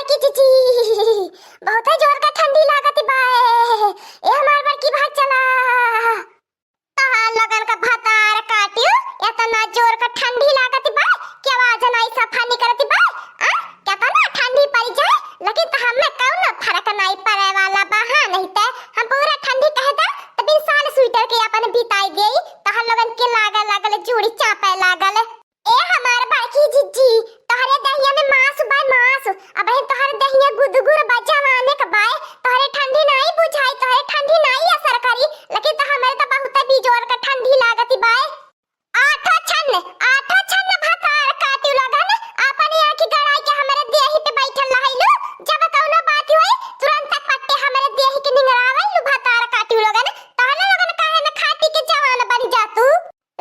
बड़की जीजी बहुत जोर का ठंडी लागत बा। ए हमार बड़की भाग चला तहां लगन का भातार काटियो इतना जोर का ठंडी लागत बा कि आवाज नहीं सफा नहीं करती बा। क्या तना ठंडी पड़ जाए लेकिन तो हमें कौन फर्क नहीं पड़े वाला बा। नहीं तो हम पूरा ठंडी कहता तब साल स्वेटर के अपन बिताई गई तहां लगन के लागल जूड़ी चापे लागल। ए हमार बड़की जीजी तोहरे दहिया में मांस बा मांस अब तोहरे दहिया गुदगुर बजावाने का बाय तोहरे ठंडी नहीं बुझाई तोहरे ठंडी नहीं असर करी लेकिन तो हमारे तो बहुत बिजोर का ठंडी लागती बाय। आठा छन भातार काटियो लगन अपने आंखी गड़ाई के हमारे देही पे बैठल रहिलु जब कौनो बात होई तुरंत पट्टे हमारे देही के निंगरावैलु भातार काटियो लगन तोहरे लगन काहे न खाती के जवान बन जातू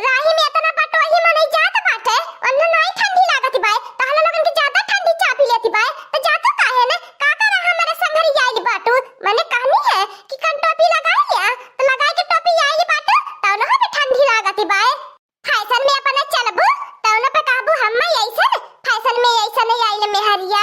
राही में इतना बटोही में नहीं जात बाटे अन्ना नहीं ठंडी लागत बाय तोहरे लगन के ज्यादा ठंडी चापी लेती बाय तो जातो काहे न का कर हमारे संगरी आइल बाटू मैंने कहनी है कि कन टोपी लगाई लिया तो लगाई के टोपी आइल बाटू तौन हमें ठंडी लागत बाय। फैशन में अपना चलबू तौन पे कहबू हम ऐसन फैशन में ऐसा नहीं आइल मेहरिया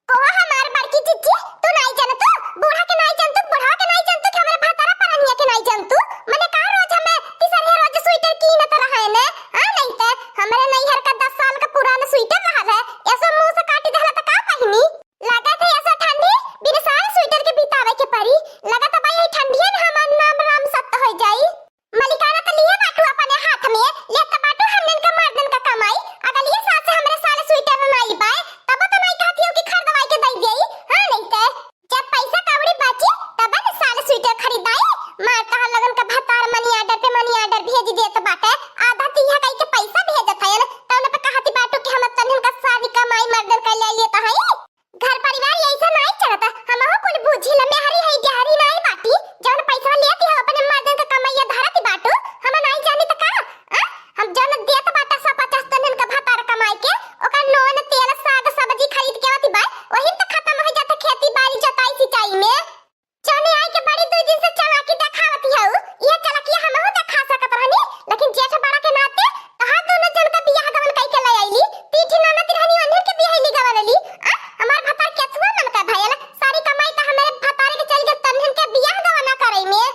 को हमार बड़की जीजी तू नहीं जानतू बूढ़ा के नहीं जानतू बूढ़ा के नहीं जानतू कि हमारे भातारा परनिया के नहीं जानतू मैंने कहा रोज हमें तीसरे रोज स्वेटर की न तरह है ना नहीं तो हमारे नैहर का 10 साल का पुराना स्वेटर रहल है ऐसा मुंह से काटी देला त का पहिनी लागत है ऐसा ठंडी बिना सारे स्वेटर के बितावे के परी लागत भाई ये ठंडियन हमन नाम राम सत्य हो जाई। मलिकाना तो लिए बाटू अपने हाथ में लेत बाटू हमन का मर्दन का कमाई अगर ये साथ से हमरे साले स्वेटर नहीं बाय तब तो नहीं कहती हो कि खरीदवाई के दई देई नहीं तो जब पैसा कौड़ी बची तब न साले स्वेटर खरीदाई मां कहा लगन का भतार मनी ऑर्डर भेज देत बाटे आधा तिहा कई के पैसा भेजत है तौन पे कहती बाटू कि हम तनन का सारी कमाई मर्दन का ले लेता है घर परिवार ऐसा नहीं चलता हम हो कुल बुझी ल मेहरी है गहरी नहीं बाटी जौन पैसा लेती है अपने मर्दन का कमाईया धरती बाटू हम नहीं जानी त का हम जौन देत बाटा 150 तनन का भतार कमाई के ओकर नोन तेल साग सब्जी खरीद के आती बाय वही तो खत्म हो जाता खेती बाड़ी जोताई सिंचाई में जौने आई के बड़ी 2 दिन से चलाकी दिखावती है ये चलाकी हम हो दिखा सकत रहनी लेकिन जेठ बड़ा के नाते कहा दोनों जन का बियाह गवन कई के ले आईली तीठी ननद रहनी अनहर के बियाह ली गवनली हमार भतार केथुआ मन का भयल सारी कमाई त हमारे भतार के चल गए तनहन के बियाह गवना करई में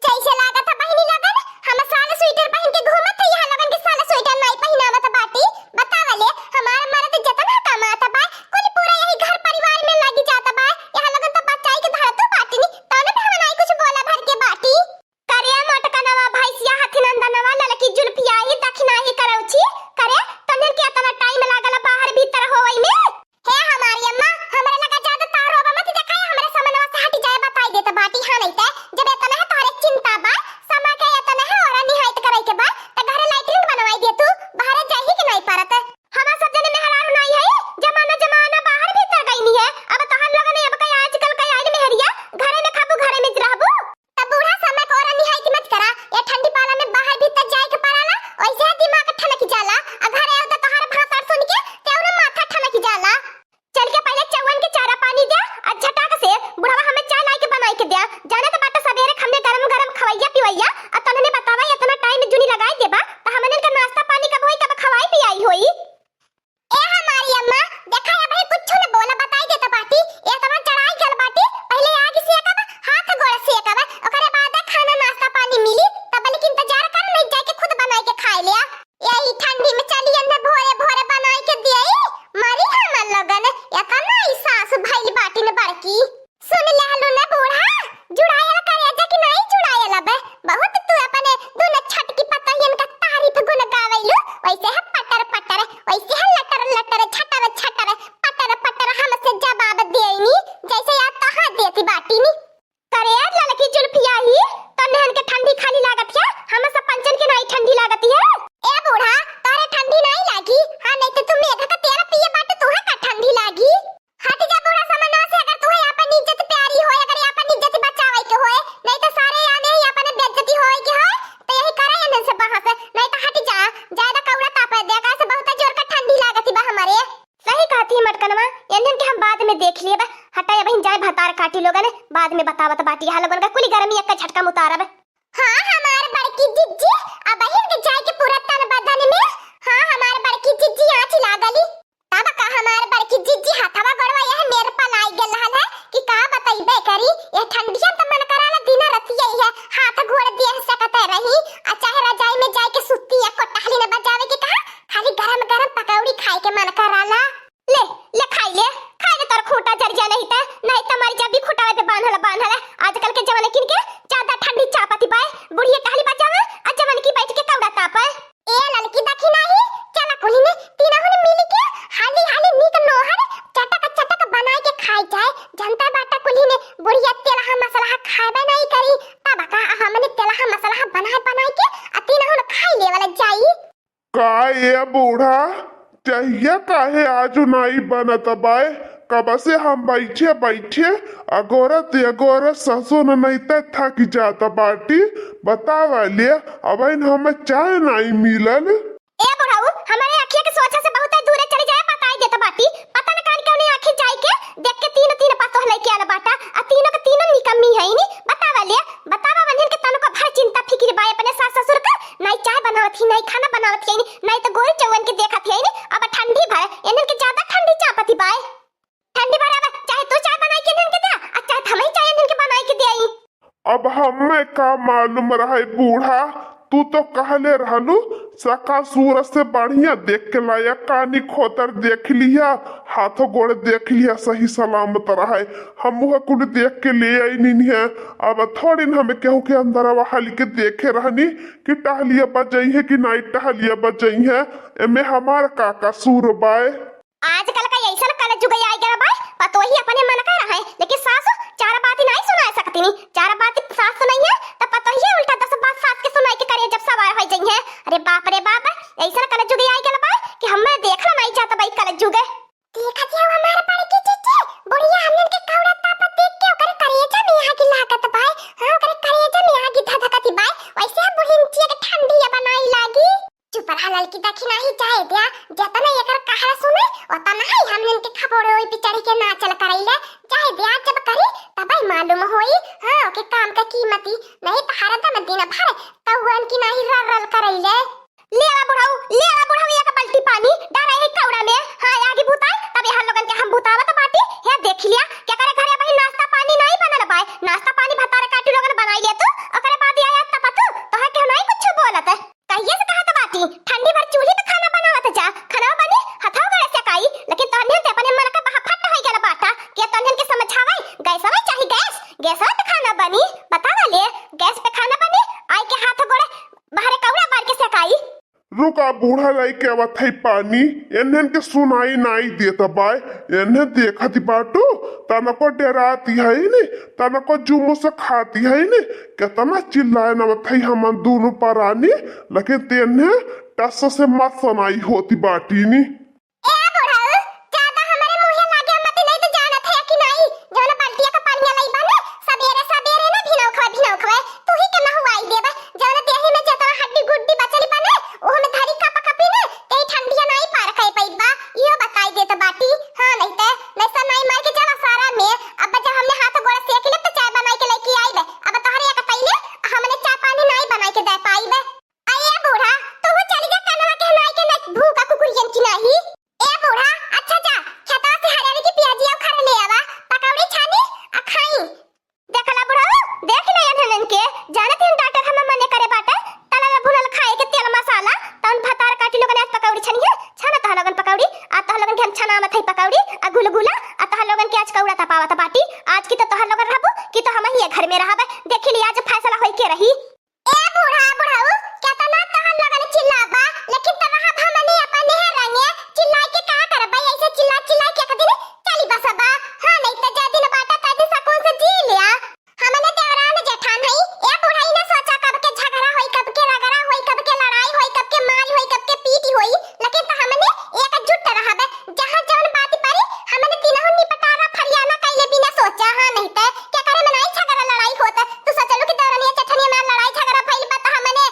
जैसे लागत है बहिनी लगन हम साल स्वेटर पहन के घूमत है यहाँ लगन के साल स्वेटर नहीं पहिनावत बाटी बतावले हमार मर्द जतन कमात बा कुल पूरा यही घर परिवार में लगी जाता बा यहाँ लगन तो बचाई के धरतो बाटी नी तने पे हम नहीं कुछ बोला भर के बाटी करिया मोटकनवा भैंसिया हाथी नंदनवा ललकी जुल्फिया ही दक्षिणा ही करौची करे तने के इतना टाइम लागल बाहर भीतर होई में हे हमारी अम्मा हमरे लगा ज्यादा तारो बा मत देखाय हमरे समनवा से हट जाए बताई देत बाटी हां नहीं ते जब इतना है तोरे चिंता बा समा के इतना है और निहायत करई के बा त घर लाइटिंग बनवाई दे तू बाहर जाही के नहीं परत हम सब जने में हरारू नहीं है जमाना बाहर भीतर गईनी है अब तहन लगन अब कई आजकल कई आइल मेहरिया घरे में खाबू घरे में रहबू त बूढ़ा समय को और निहायत मत करा ये ठंडी पाला में बाहर भीतर जाए के पराला ओइसे दिमाग ठनक जाला आ घरे आउ त तोहर भाषा सुन के तेउनो माथा ठनक जाला चल के पहले चौवन के चारा पानी दे आ झटाक से बुढ़वा हमें चाय लाई के बनाई के दे जाने तो बाटा सवेरे हमने गरम खवैया पिवैया आ तने बतावा इतना टाइम जुनी लगाई देबा त हमने के नाश्ता पानी कब होई कब खवाई पियाई होई। ए हमारी अम्मा देखा या भाई कुछ न बोला बताई देता बाटी ए तमा चढ़ाई गल बाटी पहले आग से कब हाथ गोड़ से कब ओकरे बाद खाना नाश्ता पानी मिली तब लेकिन इंतजार कर नहीं जाके खुद बनाई के खाए लिया यही ठंडी में चली अंदर भोरे भोरे बनाई के दिए मरी हमन लगन इतना ही सास भाई बाटी ने बड़की सुन ले हलो ना बूढ़ा जुड़ाया करे जा कि नहीं जुड़ाया बे बहुत तू अपने दोनों छटकी पतहियन का तारीफ गुण गावेलु वैसे है पटर वैसे है लटर छटर पटर हमसे जवाब देनी जैसे या तहा देती बाटी नी करे ललकी जुल्फिया ही तन्हन के ठंडी खाली लागत है हम सब पंचन के नहीं ठंडी लागत है ए बूढ़ा तारे ठंडी नहीं लागी हां नहीं तो तुम मेघा का तेरा पिए बाटे तोहे का ठंडी लागी हट जा बूढ़ा समझना से अगर तोहे अपन इज्जत प्यारी होए अगर अपन इज्जत बचावे के होए नहीं तो सारे आने ही अपन बेइज्जती होए के होए तो यही करे न से बाहर से नहीं तो हट जा ज्यादा कौड़ा तापे देखा से बहुत जोर का ठंडी लागती बा हमारे सही कहती मटकनवा इंजन के हम बाद में देख लिए बा हटाया बहन जाए भतार काटी लोगन बाद में बतावत बाटी हां लोगन का कुली गर्मी एक झटका मुतारब हां हमार बड़की जिज्जी अब बहन के जाए के पूरा तन बदन में हां हमार बड़की जिज्जी आंच लागली तब का हमार बड़की जिज्जी हाथवा गड़वा यह मेरे बनाई जाए। जनता बाटा कुली ने बुढ़िया तेलहा मसाला खाबे नहीं करी, तब का हमने तेलहा मसाला बनाए के अतीन हम खाई ले वाला जाई। का ये बूढ़ा चाहिए काहे आज नहीं बनत बाय? कब से हम बैठे अगोरत ससुर नहीं थक जाता बाटी बतावा ले। अब हमें चाय नहीं मिलल। ए बुढ़ाऊ हमारे आँखिया के सोचा से बहुत दूर चले जाए बताई देता बाटी। पता न कान क्यों नहीं आँखें जाई के देख के तीन पातो लेके आला बाटा आ तीनों के तीनों निकम्मी है नी। बतावा ले बतावा बंधन के तनु का भर चिंता फिक्र बाय अपने सास ससुर का। नहीं चाय बनावत ही नहीं खाना बनावत ही नहीं तो गोल चौवन के देखत है नी। अब ठंडी भर इनन के ज्यादा ठंडी चापती बाय ठंडी भर। अब चाहे तू चाय बनाई के इनन के दे आ चाहे हम ही चाय इनन के बनाई के दे आई। अब हमें का मालूम रहा बूढ़ा, तू तो कहले रहलू सका सूरज से बढ़िया देख के लाया, कानी खोतर देख लिया, हाथों गोड़े देख लिया सही सलामत रहा। हम मुँह कुल देख के ले आई नहीं है। अब थोड़ी न हमें केहू के अंदर हल के देखे रहनी कि टहलिया बजई है कि नहीं टहलिया बजई है। एमे हमार का कसूर बाय? आजकल का ऐसा कल जुगई आई गया बाय पतो ही अपने मन का रहा है, लेकिन सासू चार बात नहीं सुना सकती नहीं। चार बात सास सुनाई है तो पतो ही उल्टा 10 बात सास के सुनाई के करे जब सवार हो जाई है। अरे बाप ऐसा कल जुगई आई गया बाय कि हमें देखना नहीं चाहता भाई कल जुगे। देखत हो हमारे पड़ की चीचे बुढ़िया हमने के कौड़ा ताप देख के ओकर करेजा में यहाँ की लागत बाय। हां ओकर करेजा में यहाँ की धधकती बाय वैसे बुढ़िन चिया के ठंडी बनाई लागी। चुप रहा लड़की देखी नहीं चाहे दिया जतना एकर कहारा सुने ओतना ही हमन के खबरों ओई पिचड़ी के ना चल करैले चाहे दिया जब करी तब ही मालूम होई। हां ओके काम का कीमती नहीं तो हरदम दिन भर कौवन की नहीं रल करैले। लेवा बुढ़ाऊ एक बाल्टी पानी डाला है कौड़ा में। हां आगे बुताई तब यहां लोगन के हम बुतावत बाटी हे देख लिया क्या करे घरे भाई नाश्ता पानी नहीं बनल बाय। नाश्ता पानी भतारे काटी लोगन बनाई ले तू ओकरे बाद आया तब तू तो है के नहीं कुछ बोलत कहिए से कहत बाटी। ठंडी भर चूल्हे पे खाना बनावत जा खाना बनी हथाव गड़े से काई, लेकिन तहने ते अपने मन का बहा फट होई गेला बाटा के तहने के समझावई गैस में चाहिए गैस पे खाना बनी। बतावा ले गैस पे खाना बनी आई के हाथ गोड़े बाहर कौड़ा मार के सेकाई। रुका बूढ़ा लाई के आवत है पानी एनहन के सुनाई नहीं देता बाय। एनहे देखती बाटू तनको डराती है ने तनको जुमो से खाती है ने कितना चिल्लाए नवत है हम दोनों परानी, लेकिन तेने टस से मत सुनाई होती बाटी नी। आज की तो तोहर लोगन रहबो कि तो हम ही घर में रहबे देख लिया आज फैसला होई के रही। ए बुढ़ाऊ क्या तो ना तोहर लोगन चिल्लाबा लेकिन तब हमने अपने रंगे चिल्ला के का करबा ऐसे चिल्ला के कदी चली बसबा। हां नहीं तो जा दिन बाटा कदी सकून से जी लिया हमने देवरान जेठान है। ए बुढ़ाई ने सोचा कब के झगड़ा होई कब के रगड़ा होई कब के लड़ाई होई कब के मार होई कब के पीटी होई, लेकिन तो हमने एकजुट रहबे जहां जौन बात पड़ी हमने तीनों निपटारा फरियाना कइले बिना सोचा। हां नहीं तो क्या करे में नहीं झगड़ा लड़ाई होता तू सोचलू कि देवरानिया जेठानिया में लड़ाई झगड़ा भइल बा त हमने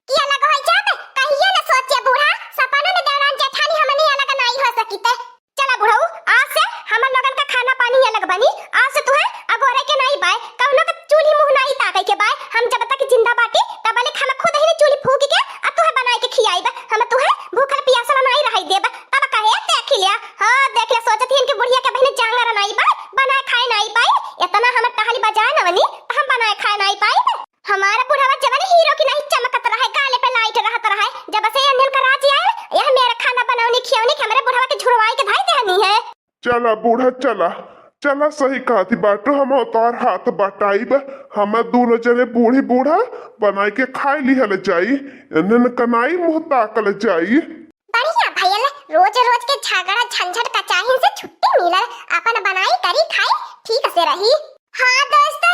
की अलग होई जात कहिए ना सोचे बूढ़ा सपना में देवरान जेठानी हमने अलग नहीं हो सकीते। चला बुढ़ाऊ आज से हमन लोगन का खाना पानी अलग बनी। आज से तू है अगोरे के नहीं बाय कौनो का चूल्ही मुंह नहीं ताकै के बाय। हम जब तक जिंदा बाटी तब ले हम खुद ही चूल्ही फूक के आ तू है बनाई के खियाईबा हम तू है भूखल प्यासल नहीं रही देबा तब कहे देख लिया। हां देख ले सोचत हिन के बुढ़िया के बहने जांगर नहीं बा बनाए खाए नहीं पाई इतना हम टहली बजाए नवनी हम बनाए खाए नहीं पाई। हमारा बुढ़ावा जवान हीरो की नहीं चमकत रहा गाले पे लाइट रहत रहा जब से अनिल का राज आया यह मेरा खाना बनावनी खियावनी के हमारे बुढ़ावा के झुरवाई के भाई देहनी है। चला बूढ़ा चला सही कहती बाटो हम तोर हाथ बटाइब हम दोनों जने बूढ़ी बूढ़ा बनाई के खाई लिहल जाई एनन कनाई मुंह ताकल जाई। बढ़िया भैया रोज रोज के झगड़ा झंझट कचाही से छुट्टी मिलल, अपन बनाई करी खाई ठीक से रही। हाँ दोस्तों,